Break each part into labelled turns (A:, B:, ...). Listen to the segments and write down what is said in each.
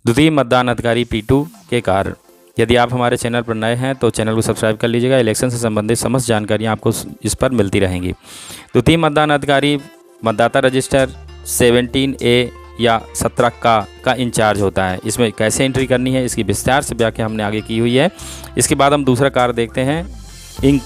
A: द्वितीय मतदान अधिकारी P2 के कार्य। यदि आप हमारे चैनल पर नए हैं तो चैनल को सब्सक्राइब कर लीजिएगा। इलेक्शन से संबंधित समस्त जानकारियाँ आपको इस पर मिलती रहेंगी। द्वितीय मतदान अधिकारी मतदाता रजिस्टर 17A या 17 का इंचार्ज होता है। इसमें कैसे एंट्री करनी है इसकी विस्तार से व्याख्या हमने आगे की हुई है। इसके बाद हम दूसरा कार्य देखते हैं। इंक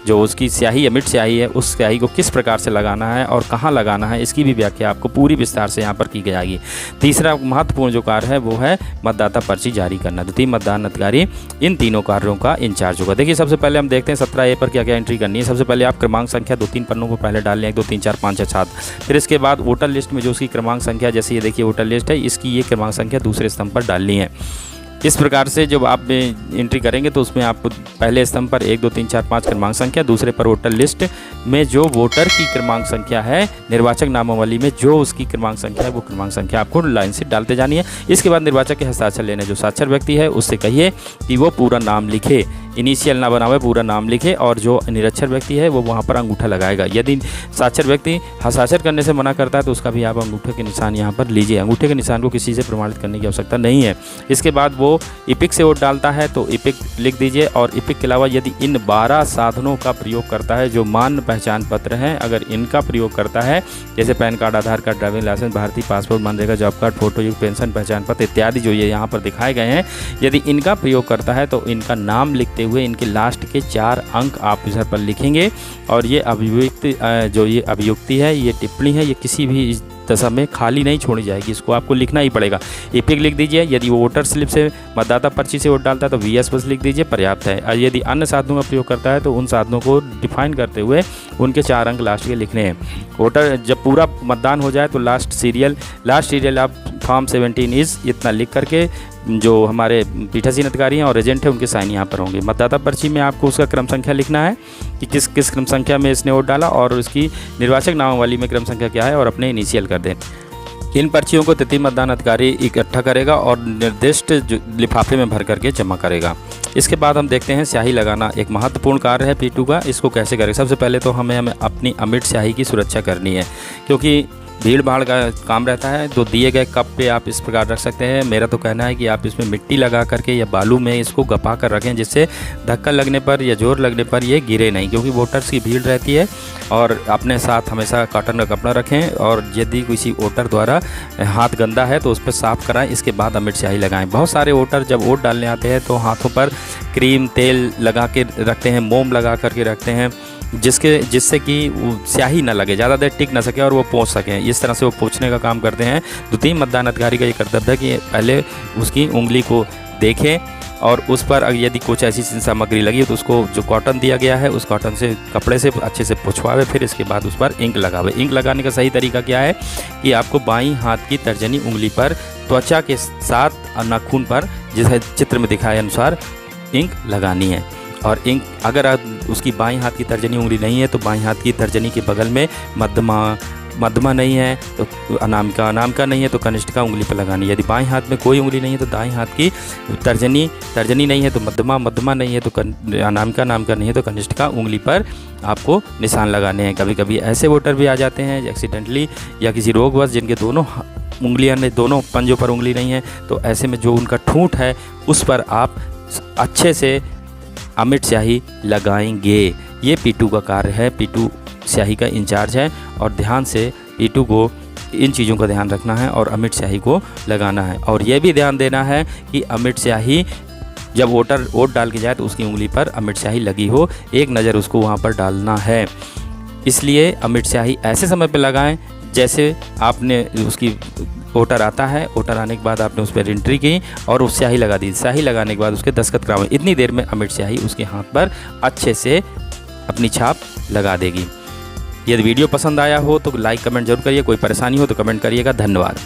A: जो उसकी स्याही अमिट स्याही है, उस स्याही को किस प्रकार से लगाना है और कहाँ लगाना है, इसकी भी व्याख्या आपको पूरी विस्तार से यहाँ पर की जाएगी। तीसरा महत्वपूर्ण जो कार्य है वो है मतदाता पर्ची जारी करना। द्वितीय मतदान अधिकारी इन तीनों कार्यों का इंचार्ज होगा। देखिए, सबसे पहले हम देखते हैं 17A पर क्या क्या एंट्री करनी है। सबसे पहले आप क्रमांक संख्या 2-3 पन्नों को पहले डाल लें, 1 2 3 4 5 6 7। फिर इसके बाद वोटर लिस्ट में जो उसकी क्रमांक संख्या, जैसे ये देखिए वोटर लिस्ट है, इसकी ये क्रमांक संख्या दूसरे स्तंभ पर डालनी है। इस प्रकार से जब आप एंट्री करेंगे तो उसमें आप पहले स्तंभ पर 1 2 3 4 5 क्रमांक संख्या, दूसरे पर वोटर लिस्ट में जो वोटर की क्रमांक संख्या है, निर्वाचक नामावली में जो उसकी क्रमांक संख्या है, वो क्रमांक संख्या आपको लाइन से डालते जानी है। इसके बाद निर्वाचक के हस्ताक्षर लेने जो साक्षर व्यक्ति है उससे कहिए कि वो पूरा नाम लिखे, इनिशियल ना बनावे, पूरा नाम लिखे, और जो निरक्षर व्यक्ति है वो वहाँ पर अंगूठा लगाएगा। यदि साक्षर व्यक्ति हस्ताक्षर करने से मना करता है तो उसका भी आप अंगूठे के निशान यहाँ पर लीजिए। अंगूठे के निशान को किसी से प्रमाणित करने की आवश्यकता नहीं है। इसके बाद वो इपिक से वोट डालता है तो इपिक लिख दीजिए। और इपिक के अलावा यदि इन 12 साधनों का प्रयोग करता है जो मान्य पहचान पत्र हैं, अगर इनका प्रयोग करता है, जैसे पैन कार्ड, आधार कार्ड, ड्राइविंग लाइसेंस, भारतीय passport, MNREGA job card, photo युक्त पेंशन पहचान पत्र इत्यादि जो ये यहाँ पर दिखाए गए हैं, यदि इनका प्रयोग करता है तो इनका नाम लिखते हुए इनके लास्ट के 4 अंक आप इधर पर लिखेंगे। और ये अभियुक्ति जो ये अभियुक्ति है, ये टिप्पणी है, ये किसी भी दशा में खाली नहीं छोड़ी जाएगी, इसको आपको लिखना ही पड़ेगा। इपिक लिख दीजिए। यदि वो वोटर स्लिप से मतदाता पर्ची से वोट डालता है तो VS बस लिख दीजिए, पर्याप्त है। और यदि अन्य साधनों का प्रयोग करता है तो उन साधनों को डिफाइन करते हुए उनके 4 अंक लास्ट के लिखने हैं। वोटर जब पूरा मतदान हो जाए तो लास्ट सीरियल आप फॉर्म 17 इज इतना लिख करके जो हमारे पीठासीन अधिकारी हैं और एजेंट हैं उनके साइन यहाँ पर होंगे। मतदाता पर्ची में आपको उसका क्रम संख्या लिखना है कि किस किस क्रम संख्या में इसने वोट डाला, और उसकी निर्वाचक नामावली में क्रम संख्या क्या है, और अपने इनिशियल कर दें। इन पर्चियों को तृतीय मतदान अधिकारी इकट्ठा करेगा और निर्दिष्ट लिफाफे में भर करके जमा करेगा। इसके बाद हम देखते हैं स्याही लगाना। एक महत्वपूर्ण कार्य है P2 का। इसको कैसे करें? सबसे पहले तो हमें अपनी अमिट स्याही की सुरक्षा करनी है, क्योंकि भीड़ भाड़ का काम रहता है। तो दिए गए कप पे आप इस प्रकार रख सकते हैं। मेरा तो कहना है कि आप इसमें मिट्टी लगा करके या बालू में इसको गपा कर रखें, जिससे धक्का लगने पर या जोर लगने पर ये गिरे नहीं, क्योंकि वोटर्स की भीड़ रहती है। और अपने साथ हमेशा कॉटन का कपड़ा रखें, और यदि किसी वोटर द्वारा हाथ गंदा है तो उस पर साफ़ कराएं। इसके बाद अमिट स्याही लगाएं। बहुत सारे वोटर जब वोट डालने आते हैं तो हाथों पर क्रीम तेल लगा के रखते हैं, मोम लगा करके रखते हैं, जिससे कि स्याही ना लगे, ज़्यादा देर टिक ना सके और वो पोंछ सकें। इस तरह से वो पोंछने का काम करते हैं। द्वितीय मतदान अधिकारी का ये कर्तव्य है कि पहले उसकी उंगली को देखें, और उस पर यदि कुछ ऐसी सामग्री लगी तो उसको जो कॉटन दिया गया है उस कॉटन से कपड़े से अच्छे से पोंछवावे। फिर इसके बाद उस पर इंक लगावे। इंक लगाने का सही तरीका क्या है कि आपको बाईं हाथ की तर्जनी उंगली पर त्वचा के साथ नाखून पर, जैसे चित्र में दिखाए अनुसार, इंक लगानी है। और इंक अगर उसकी बाईं हाथ की तर्जनी उंगली नहीं है तो बाईं हाथ की तर्जनी के बगल में मध्यमा नहीं है तो अनामिका नहीं है तो कनिष्ठिका उंगली पर लगानी है। यदि बाईं हाथ में कोई उंगली नहीं है तो दाईं हाथ की तर्जनी नहीं है तो मध्यमा नहीं है तो अनामिका नहीं है तो कनिष्ठिका उंगली पर आपको निशान लगाने हैं। कभी कभी ऐसे वोटर भी आ जाते हैं एक्सीडेंटली या किसी रोगवश जिनके दोनों उंगलियां ने दोनों पंजों पर उंगली नहीं है, तो ऐसे में जो उनका ठूंठ है उस पर आप अच्छे से अमिट स्याही लगाएंगे। ये P2 का कार्य है। P2 स्याही का इंचार्ज है और ध्यान से P2 को इन चीज़ों का ध्यान रखना है और अमिट स्याही को लगाना है। और यह भी ध्यान देना है कि अमिट स्याही जब वोटर वोट डाल के जाए तो उसकी उंगली पर अमिट स्याही लगी हो, एक नज़र उसको वहाँ पर डालना है। इसलिए अमिट स्याही ऐसे समय पर लगाएं जैसे आपने उसकी वोटर आता है, वोटर आने के बाद आपने उस पर एंट्री की और उस स्याही लगा दी। स्याही लगाने के बाद उसके दस्तखत करावें। इतनी देर में अमिट स्याही उसके हाथ पर अच्छे से अपनी छाप लगा देगी। यदि वीडियो पसंद आया हो तो लाइक कमेंट जरूर करिए। कोई परेशानी हो तो कमेंट करिएगा। धन्यवाद।